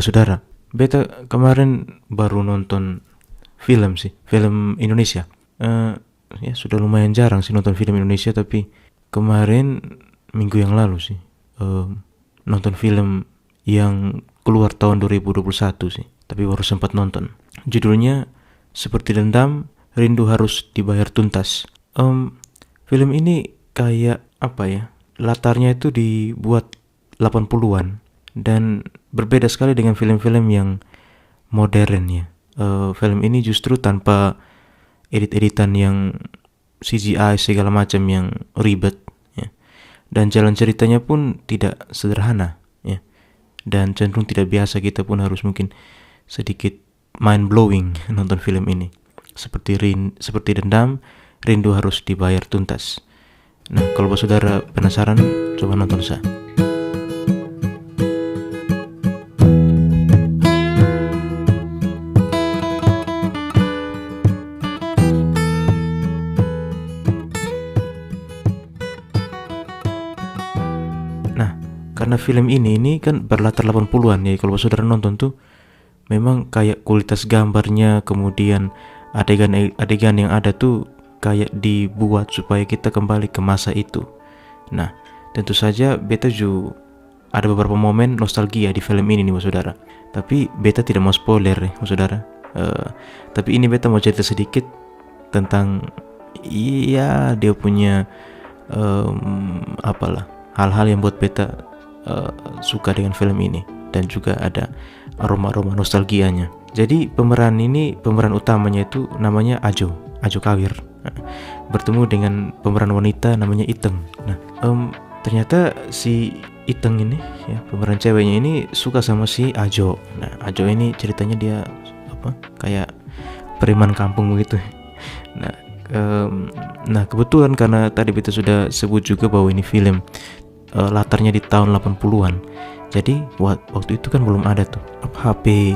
Saudara, beta kemarin baru nonton film sih, film Indonesia. Ya sudah lumayan jarang sih nonton film Indonesia, tapi kemarin minggu yang lalu sih nonton film yang keluar tahun 2021 sih, tapi baru sempat nonton. Judulnya Seperti Dendam, Rindu Harus Dibayar Tuntas. Film ini kayak apa ya? Latarnya itu dibuat 80-an dan berbeda sekali dengan film-film yang modern ya. Film ini justru tanpa edit-editan yang CGI segala macam yang ribet ya. Dan jalan ceritanya pun tidak sederhana ya. Dan cenderung tidak biasa, kita pun harus mungkin sedikit mind blowing nonton film ini. Seperti Dendam, Rindu Harus Dibayar Tuntas. Nah, kalau saudara penasaran, coba nonton saja. Nah, karena film ini kan berlatar 80-an ya, kalau saudara nonton tuh memang kayak kualitas gambarnya, kemudian adegan yang ada tuh kayak dibuat supaya kita kembali ke masa itu. Nah, tentu saja beta juga ada beberapa momen nostalgia di film ini nih saudara. Tapi beta tidak mau spoiler ya saudara. Tapi ini beta mau cerita sedikit tentang dia punya apalah hal-hal yang buat beta suka dengan film ini, dan juga ada aroma-aroma nostalgianya. Jadi pemeran utamanya itu namanya Ajo Kawir, bertemu dengan pemeran wanita namanya Iteng. Nah, ternyata si Iteng ini ya, pemeran ceweknya ini suka sama si Ajo. Nah, Ajo ini ceritanya dia kayak preman kampung begitu. Nah, kebetulan karena tadi kita sudah sebut juga bahwa ini film latarnya di tahun 80-an. Jadi waktu itu kan belum ada tuh HP,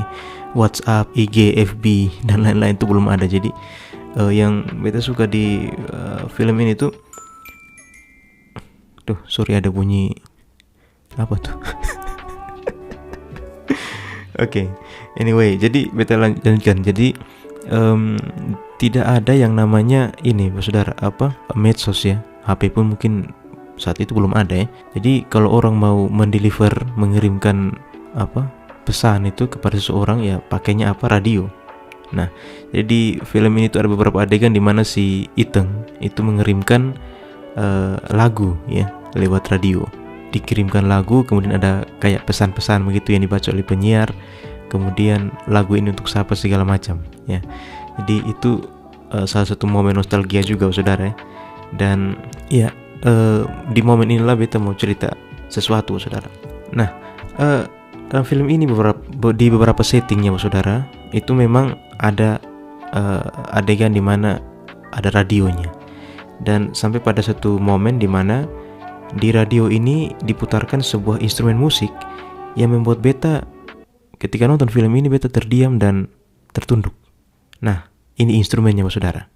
WhatsApp, IG, FB dan lain-lain itu belum ada. Jadi yang beta suka di film ini tuh sorry ada bunyi apa tuh. Oke. Anyway, jadi beta lanjutkan. Jadi tidak ada yang namanya ini saudara medsos ya. HP pun mungkin saat itu belum ada ya. Jadi kalau orang mau mengirimkan pesan itu kepada seseorang ya pakainya radio. Nah, jadi film ini tuh ada beberapa adegan di mana si Iteng itu mengirimkan lagu ya lewat radio. Dikirimkan lagu, kemudian ada kayak pesan-pesan begitu yang dibaca oleh penyiar. Kemudian lagu ini untuk siapa segala macam ya. Jadi itu salah satu momen nostalgia juga saudara ya. Dan ya di momen inilah beta mau cerita sesuatu saudara. Nah, dalam film ini di beberapa settingnya saudara itu memang ada adegan di mana ada radionya, dan sampai pada satu momen di mana di radio ini diputarkan sebuah instrumen musik yang membuat beta ketika nonton film ini beta terdiam dan tertunduk. Nah, ini instrumennya saudara.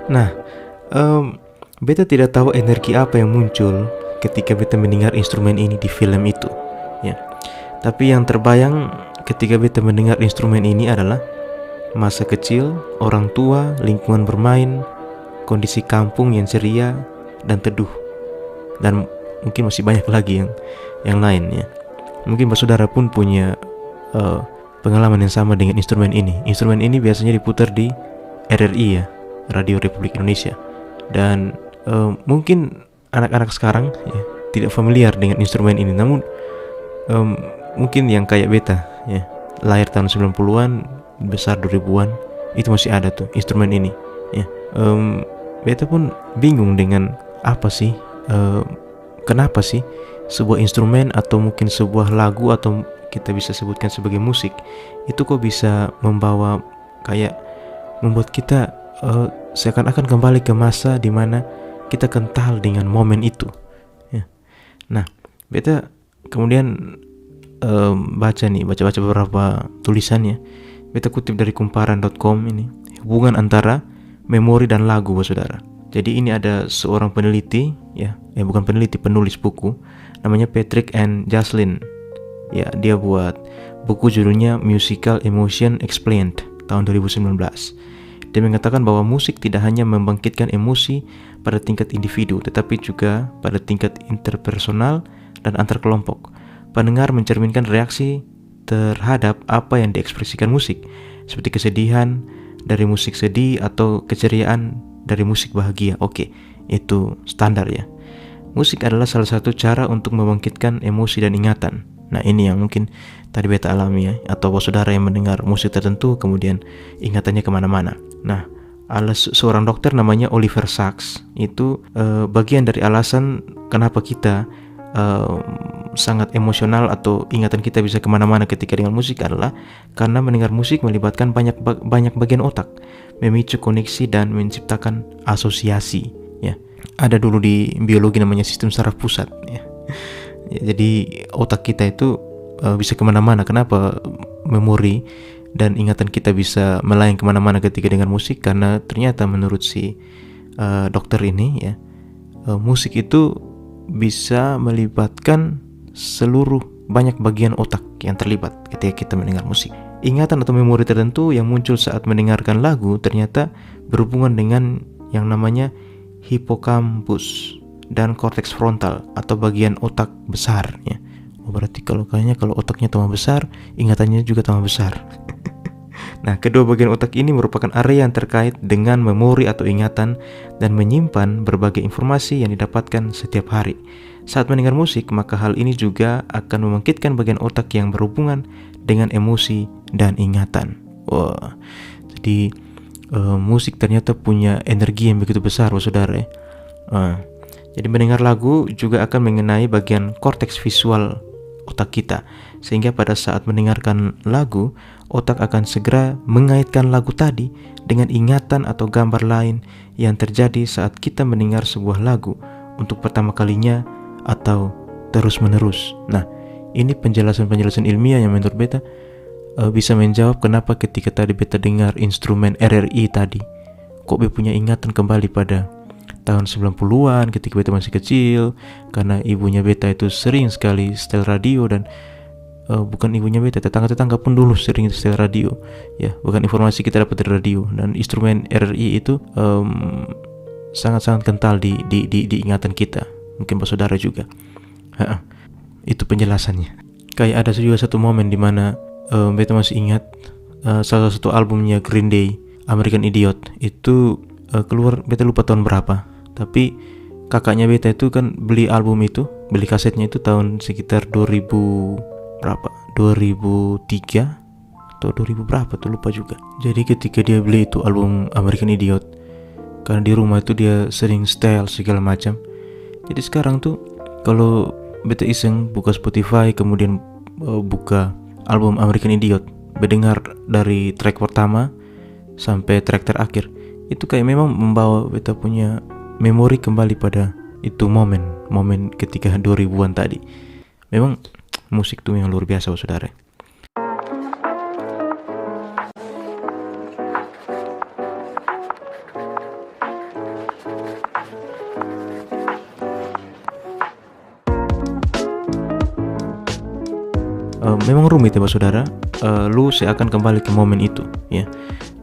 Nah, beta tidak tahu energi apa yang muncul ketika beta mendengar instrumen ini di film itu, ya. Tapi yang terbayang ketika beta mendengar instrumen ini adalah masa kecil, orang tua, lingkungan bermain, kondisi kampung yang ceria dan teduh, dan mungkin masih banyak lagi yang lain ya. Mungkin saudara pun punya pengalaman yang sama dengan instrumen ini. Instrumen ini biasanya diputar di RRI ya, Radio Republik Indonesia. Dan mungkin anak-anak sekarang ya, tidak familiar dengan instrumen ini. Namun mungkin yang kayak beta ya, lahir tahun 90-an, besar 2000-an, itu masih ada tuh instrumen ini ya. Beta pun bingung dengan apa sih, kenapa sih sebuah instrumen atau mungkin sebuah lagu atau kita bisa sebutkan sebagai musik itu kok bisa membawa, kayak membuat kita seakan-akan kembali ke masa di mana kita kental dengan momen itu ya. Nah, beta kemudian baca beberapa tulisannya. Beta kutip dari kumparan.com ini, hubungan antara memori dan lagu, saudara. Jadi ini ada seorang peneliti ya, bukan peneliti, penulis buku, namanya Patrick and Jocelyn. Ya, dia buat buku judulnya Musical Emotion Explained tahun 2019. Dia mengatakan bahwa musik tidak hanya membangkitkan emosi pada tingkat individu, tetapi juga pada tingkat interpersonal dan antar kelompok. Pendengar mencerminkan reaksi terhadap apa yang diekspresikan musik, seperti kesedihan dari musik sedih atau keceriaan dari musik bahagia. Oke, itu standar ya. Musik adalah salah satu cara untuk membangkitkan emosi dan ingatan. Nah, ini yang mungkin tadi beta alami ya, atau saudara yang mendengar musik tertentu kemudian ingatannya kemana-mana. Nah, seorang dokter namanya Oliver Sacks itu bagian dari alasan kenapa kita sangat emosional atau ingatan kita bisa kemana-mana ketika dengan musik adalah karena mendengar musik melibatkan banyak bagian otak, memicu koneksi dan menciptakan asosiasi ya. Ada dulu di biologi namanya sistem saraf pusat ya. Jadi otak kita itu bisa kemana-mana. Kenapa memori dan ingatan kita bisa melayang kemana-mana ketika dengar musik? Karena ternyata menurut si dokter ini ya, musik itu bisa melibatkan seluruh banyak bagian otak yang terlibat ketika kita mendengar musik. Ingatan atau memori tertentu yang muncul saat mendengarkan lagu ternyata berhubungan dengan yang namanya hipokampus dan korteks frontal atau bagian otak besar ya. Berarti kalau otaknya tambah besar, ingatannya juga tambah besar. Nah, kedua bagian otak ini merupakan area yang terkait dengan memori atau ingatan dan menyimpan berbagai informasi yang didapatkan setiap hari. Saat mendengar musik, maka hal ini juga akan membangkitkan bagian otak yang berhubungan dengan emosi dan ingatan. Wah, jadi musik ternyata punya energi yang begitu besar, saudara. Jadi mendengar lagu juga akan mengenai bagian korteks visual otak kita, sehingga pada saat mendengarkan lagu, otak akan segera mengaitkan lagu tadi dengan ingatan atau gambar lain yang terjadi saat kita mendengar sebuah lagu untuk pertama kalinya atau terus-menerus. Nah, ini penjelasan ilmiah yang menurut beta bisa menjawab kenapa ketika tadi beta dengar instrumen RRI tadi, kok beta punya ingatan kembali pada tahun 90-an ketika beta masih kecil, karena ibunya beta itu sering sekali setel radio. Dan bukan ibunya beta, tetangga-tetangga pun dulu sering setel radio ya, bukan informasi kita dapat dari radio. Dan instrumen RRI itu sangat-sangat kental di ingatan kita, mungkin Pak Saudara juga. Itu penjelasannya. Kayak ada juga satu momen di mana beta masih ingat salah satu albumnya Green Day, American Idiot, itu keluar, beta lupa tahun berapa, tapi kakaknya beta itu kan beli album itu, beli kasetnya itu tahun sekitar 2003 atau 2000 berapa tuh, lupa juga. Jadi ketika dia beli itu album American Idiot, karena di rumah itu dia sering setel segala macam, jadi sekarang tuh kalau beta iseng buka Spotify kemudian buka album American Idiot, mendengar dari track pertama sampai track terakhir, itu kayak memang membawa beta punya memori kembali pada itu momen ketika 2000-an tadi. Memang musik tuh yang luar biasa, saudara. Memang rumit ya, saudara. Lu seakan kembali ke momen itu ya.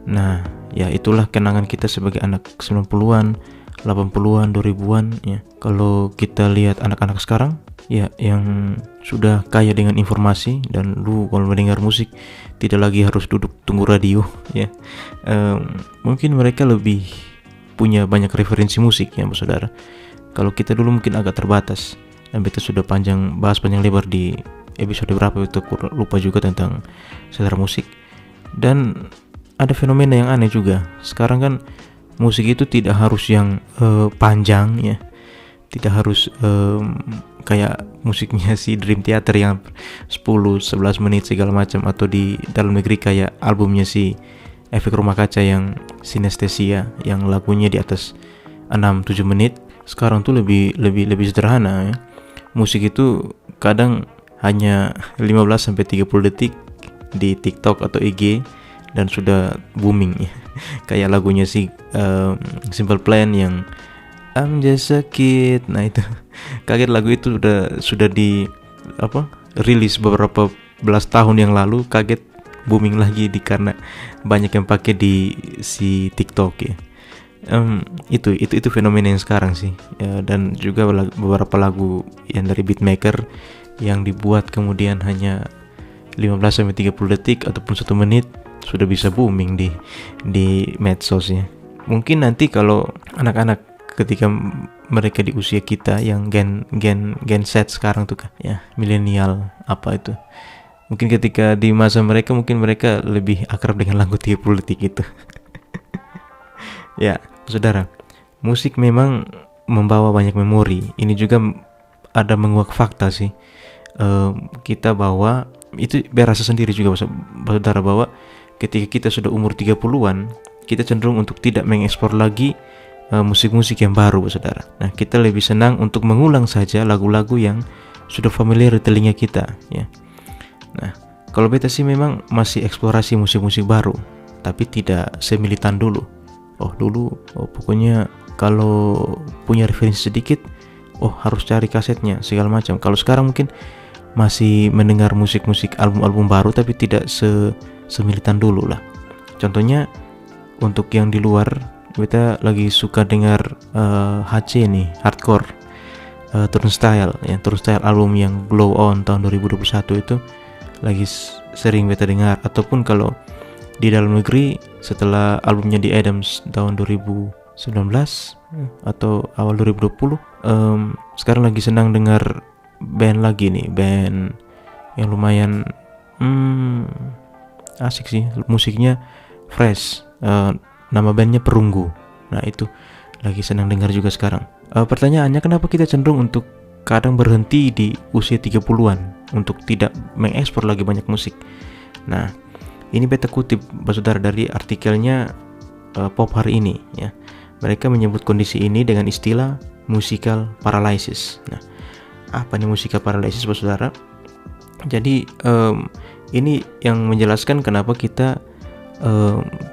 Nah, ya itulah kenangan kita sebagai anak 90-an, 80-an, 2000-an ya. Kalau kita lihat anak-anak sekarang ya yang sudah kaya dengan informasi, dan lu kalau mendengar musik tidak lagi harus duduk tunggu radio ya. Mungkin mereka lebih punya banyak referensi musik ya saudara. Kalau kita dulu mungkin agak terbatas, dan kita sudah bahas panjang lebar di episode berapa itu, aku lupa juga, tentang selera musik. Dan ada fenomena yang aneh juga. Sekarang kan musik itu tidak harus yang panjang ya, tidak harus kayak musiknya si Dream Theater yang 10-11 menit segala macam, atau di dalam negeri kayak albumnya si Efek Rumah Kaca yang Sinestesia yang lagunya di atas 6-7 menit. Sekarang tuh lebih sederhana ya. Musik itu kadang hanya 15-30 detik di TikTok atau IG dan sudah booming ya. Kayak lagunya si Simple Plan yang I'm just a kid. Nah itu kaget, lagu itu sudah di rilis beberapa belas tahun yang lalu, kaget booming lagi karena banyak yang pakai di si TikTok ya. Itu fenomena yang sekarang sih ya. Dan juga beberapa lagu yang dari beatmaker yang dibuat kemudian hanya 15-30 detik ataupun 1 menit sudah bisa booming di medsos ya. Mungkin nanti kalau anak-anak ketika mereka di usia kita yang gen Z sekarang tuh kan ya, milenial apa itu, mungkin ketika di masa mereka mungkin mereka lebih akrab dengan lagu 30 detik itu. Ya saudara, musik memang membawa banyak memori. Ini juga ada menguak fakta sih, kita bawa itu berasa sendiri juga saudara, bahwa ketika kita sudah umur 30-an, kita cenderung untuk tidak mengeksplor lagi musik-musik yang baru saudara. Nah, kita lebih senang untuk mengulang saja lagu-lagu yang sudah familiar di telinga kita ya. Nah, kalau beta sih memang masih eksplorasi musik-musik baru, tapi tidak semilitan dulu. Pokoknya kalau punya referensi sedikit, harus cari kasetnya segala macam. Kalau sekarang mungkin masih mendengar musik-musik album-album baru, tapi tidak semilitan dulu lah. Contohnya untuk yang di luar, kita lagi suka dengar HC nih, hardcore, Turnstile ya. Turnstile album yang Glow On tahun 2021 itu lagi sering beta dengar. Ataupun kalau di dalam negeri, setelah albumnya The Adams tahun 2019 atau awal 2020, sekarang lagi senang dengar band lagi nih, band yang lumayan asik sih, musiknya fresh, nama bandnya Perunggu. Nah itu lagi senang dengar juga sekarang. Pertanyaannya, kenapa kita cenderung untuk kadang berhenti di usia 30-an untuk tidak mengekspor lagi banyak musik? Nah, ini beta kutip saudara dari artikelnya Pop hari ini ya. Mereka menyebut kondisi ini dengan istilah musical paralysis. Nah, apa nih musical paralysis saudara? Jadi ini yang menjelaskan kenapa kita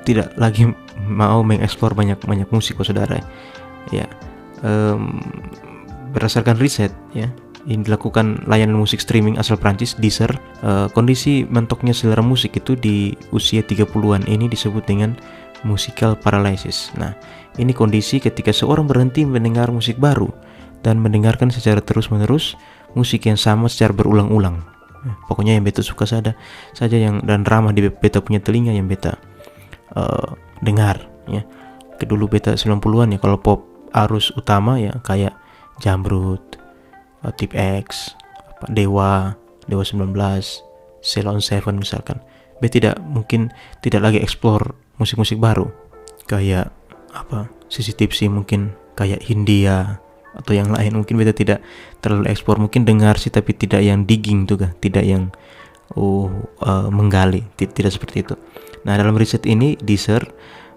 tidak lagi mau mengeksplor banyak musik saudara ya. Berdasarkan riset ya, yang dilakukan layanan musik streaming asal Prancis, Deezer, kondisi mentoknya selera musik itu di usia 30-an ini disebut dengan musical paralysis. Nah, ini kondisi ketika seorang berhenti mendengar musik baru dan mendengarkan secara terus-menerus musik yang sama secara berulang-ulang. Pokoknya yang beta suka saja yang dan ramah di beta punya telinga yang beta dengar ya. Kedulu beta 90-an ya, kalau pop arus utama ya kayak Jamrut, Tip X, Dewa 19, Ceylon 7 misalkan. Beta mungkin tidak lagi explore musik-musik baru kayak Sissy Tipsy, mungkin kayak Hindia atau yang lain. Mungkin beta tidak terlalu explore, mungkin dengar sih tapi tidak yang digging tuh kan, tidak yang menggali, tidak seperti itu. Nah, dalam riset ini Deezer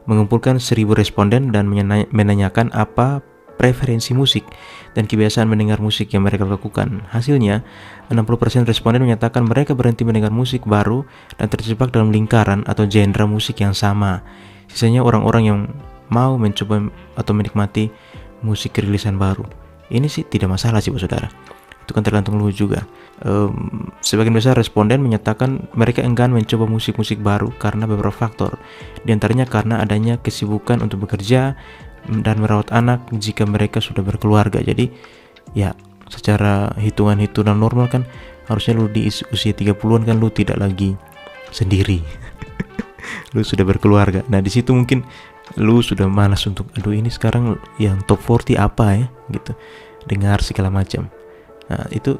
mengumpulkan 1000 responden dan menanyakan apa preferensi musik dan kebiasaan mendengar musik yang mereka lakukan. Hasilnya, 60% responden menyatakan mereka berhenti mendengar musik baru dan terjebak dalam lingkaran atau genre musik yang sama. Sisanya orang-orang yang mau mencoba atau menikmati musik rilisan baru. Ini sih tidak masalah sih saudara. Itu kan tergantung lu juga. Sebagian besar responden menyatakan mereka enggan mencoba musik-musik baru karena beberapa faktor. Di antaranya karena adanya kesibukan untuk bekerja dan merawat anak jika mereka sudah berkeluarga. Jadi ya secara hitungan normal kan harusnya lu di usia 30-an kan lu tidak lagi sendiri. Lu sudah berkeluarga. Nah, di situ mungkin lu sudah malas untuk aduh ini sekarang yang top 40 apa ya gitu. Dengar segala macam. Nah, itu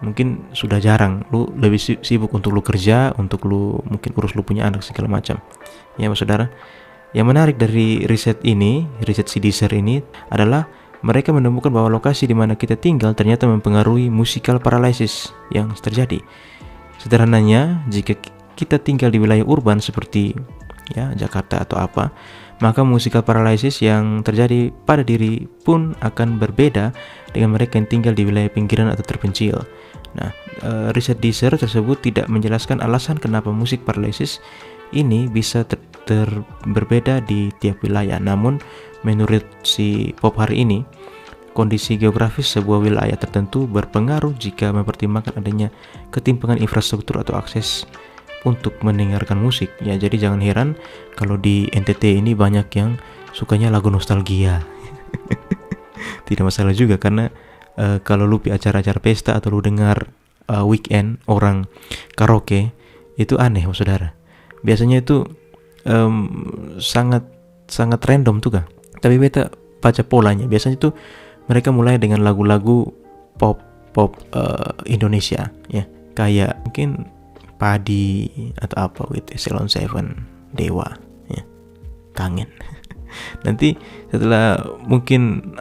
mungkin sudah jarang. Lu lebih sibuk untuk lu kerja, untuk lu mungkin urus lu punya anak segala macam. Ya, saudara. Yang menarik dari riset si Deezer ini adalah mereka menemukan bahwa lokasi di mana kita tinggal ternyata mempengaruhi musical paralysis yang terjadi. Sederhananya, jika kita tinggal di wilayah urban seperti ya Jakarta atau apa, maka musical paralysis yang terjadi pada diri pun akan berbeda dengan mereka yang tinggal di wilayah pinggiran atau terpencil. Nah, riset Deezer tersebut tidak menjelaskan alasan kenapa musik paralysis ini bisa berbeda di tiap wilayah. Namun, menurut si Pop hari ini, kondisi geografis sebuah wilayah tertentu berpengaruh jika mempertimbangkan adanya ketimpangan infrastruktur atau akses untuk mendengarkan musik. Ya, jadi jangan heran kalau di NTT ini banyak yang sukanya lagu nostalgia. Tidak masalah juga karena kalau lu acara-acara pesta atau lu dengar weekend orang karaoke, itu aneh, saudara. Biasanya itu sangat random tuh kan. Tapi beta baca polanya, biasanya itu mereka mulai dengan lagu-lagu pop Indonesia ya, kayak mungkin Padi atau apa gitu, Salon Seven, Dewa ya, Kangen. Nanti setelah mungkin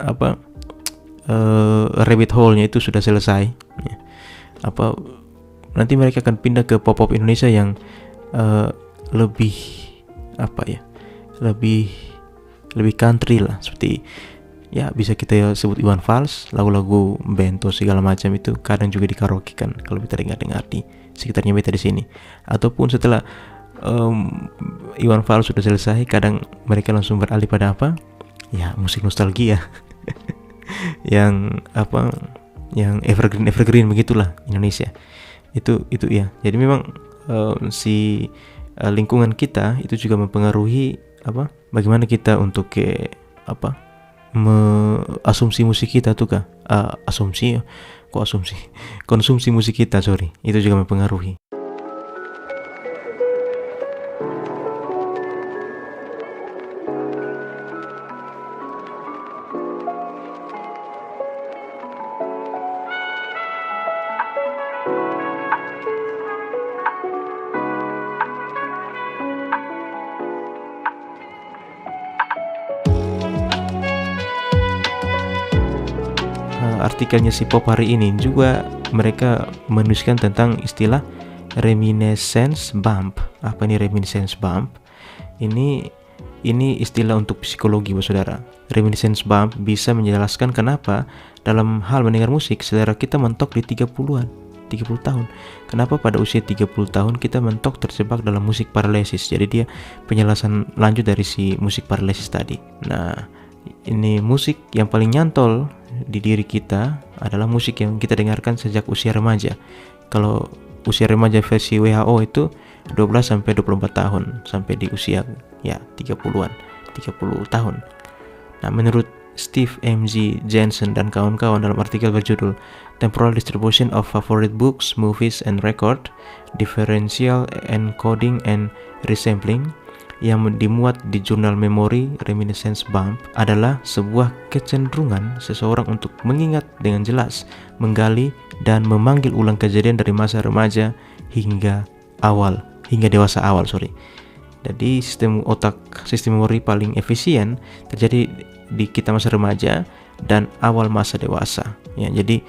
rabbit hole-nya itu sudah selesai ya, nanti mereka akan pindah ke pop Indonesia yang lebih lebih country lah, seperti ya bisa kita sebut Iwan Fals, lagu-lagu Bento segala macam itu kadang juga di karaoke kan kalau kita dengar di sekitarnya beta di sini. Ataupun setelah Iwan Fals sudah selesai, kadang mereka langsung beralih pada ya musik nostalgia. yang evergreen begitulah Indonesia. Itu ya. Jadi memang lingkungan kita itu juga mempengaruhi bagaimana kita untuk asumsi musik kita tuh kah? Konsumsi musik kita, itu juga mempengaruhi. Artikelnya si Pop hari ini juga mereka menuliskan tentang istilah reminiscence bump. Apa ini reminiscence bump? Ini istilah untuk psikologi, saudara. Reminiscence bump bisa menjelaskan kenapa dalam hal mendengar musik selera kita mentok di 30 tahun. Kenapa pada usia 30 tahun kita mentok terjebak dalam musik paralysis. Jadi dia penjelasan lanjut dari si musik paralysis tadi. Nah, ini musik yang paling nyantol di diri kita adalah musik yang kita dengarkan sejak usia remaja. Kalau usia remaja versi WHO itu 12 sampai 24 tahun sampai di usia ya 30 tahun. Nah, menurut Steve M.G. Jensen dan kawan-kawan dalam artikel berjudul Temporal Distribution of Favorite Books, Movies and Record, Differential Encoding and Resampling yang dimuat di jurnal Memory, Reminiscence Bump adalah sebuah kecenderungan seseorang untuk mengingat dengan jelas, menggali dan memanggil ulang kejadian dari masa remaja hingga dewasa awal. Jadi sistem memori paling efisien terjadi di kita masa remaja dan awal masa dewasa. Ya, jadi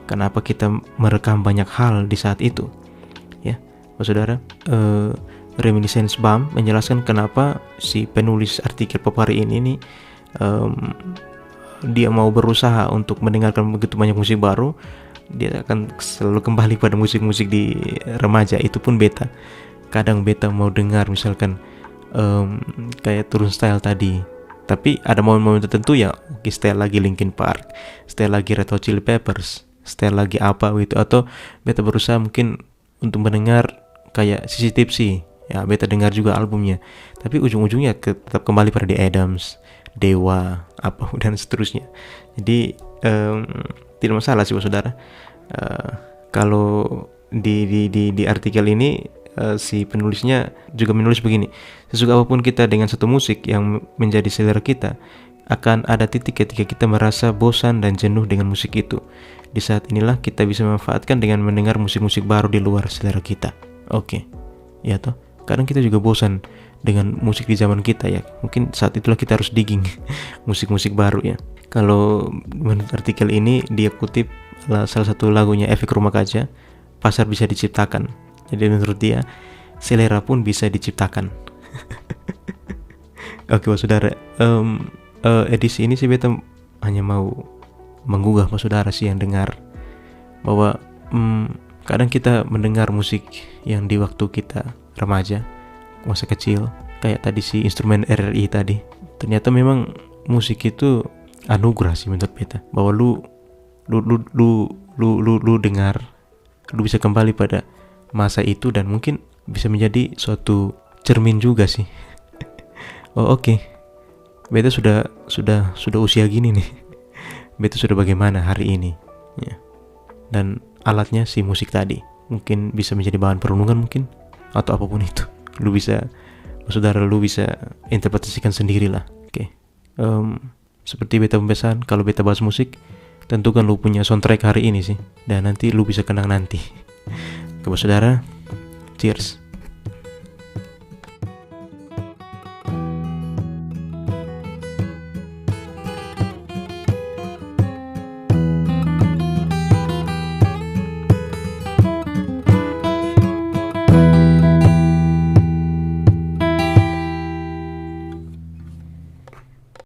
kenapa kita merekam banyak hal di saat itu? Ya, saudara. Reminiscence Bump menjelaskan kenapa si penulis artikel Pop hari ini dia mau berusaha untuk mendengarkan begitu banyak musik baru. Dia akan selalu kembali pada musik-musik di remaja. Itu pun beta. Kadang beta mau dengar misalkan kayak Turun Style tadi. Tapi ada momen-momen tertentu ya, style lagi Linkin Park, style lagi Red Hot Chili Peppers, style lagi apa gitu. Atau beta berusaha mungkin untuk mendengar kayak Sissy Tipsy. Ya, beta dengar juga albumnya. Tapi ujung-ujungnya tetap kembali pada The Adams, dewa apa dan seterusnya. Jadi tidak masalah sih saudara. Kalau di artikel ini si penulisnya juga menulis begini, sesuka apapun kita dengan satu musik yang menjadi selera kita, akan ada titik ketika kita merasa bosan dan jenuh dengan musik itu. Di saat inilah kita bisa memanfaatkan dengan mendengar musik-musik baru di luar selera kita. Oke, ya toh. Kadang kita juga bosan dengan musik di zaman kita ya. Mungkin saat itulah kita harus digging musik-musik baru ya. Kalau menurut artikel ini dia kutip salah satu lagunya Efek Rumah Kaca, pasar bisa diciptakan. Jadi menurut dia selera pun bisa diciptakan. Oke Pak Saudara, edisi ini sih beta hanya mau menggugah Pak Saudara sih yang dengar bahwa kadang kita mendengar musik yang di waktu kita remaja, masa kecil, kayak tadi si instrumen RRI tadi. Ternyata memang musik itu anugerah sih menurut beta, bahwa lu dengar, lu bisa kembali pada masa itu dan mungkin bisa menjadi suatu cermin juga sih. Oh oke. Beta sudah usia gini nih. Beta sudah bagaimana hari ini ya. Dan alatnya si musik tadi mungkin bisa menjadi bahan perenungan mungkin, atau apapun itu. Lu bisa interpretasikan sendiri lah. Oke. Seperti beta pembahasan, kalau beta bahas musik, tentukan lu punya soundtrack hari ini sih, dan nanti lu bisa kenang nanti. Kepada saudara, cheers.